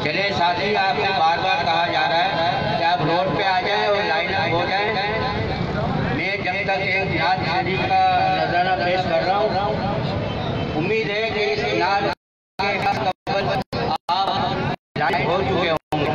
चले साथी, आपसे बार बार कहा जा रहा है कि आप रोड पे आ जाएं और लाइन अप हो जाएं। मैं जब तक एक नाथ शरीफ का नजराना पेश कर रहा हूँ, उम्मीद है कि इस नाथ के आप लाइव हो चुके होंगे।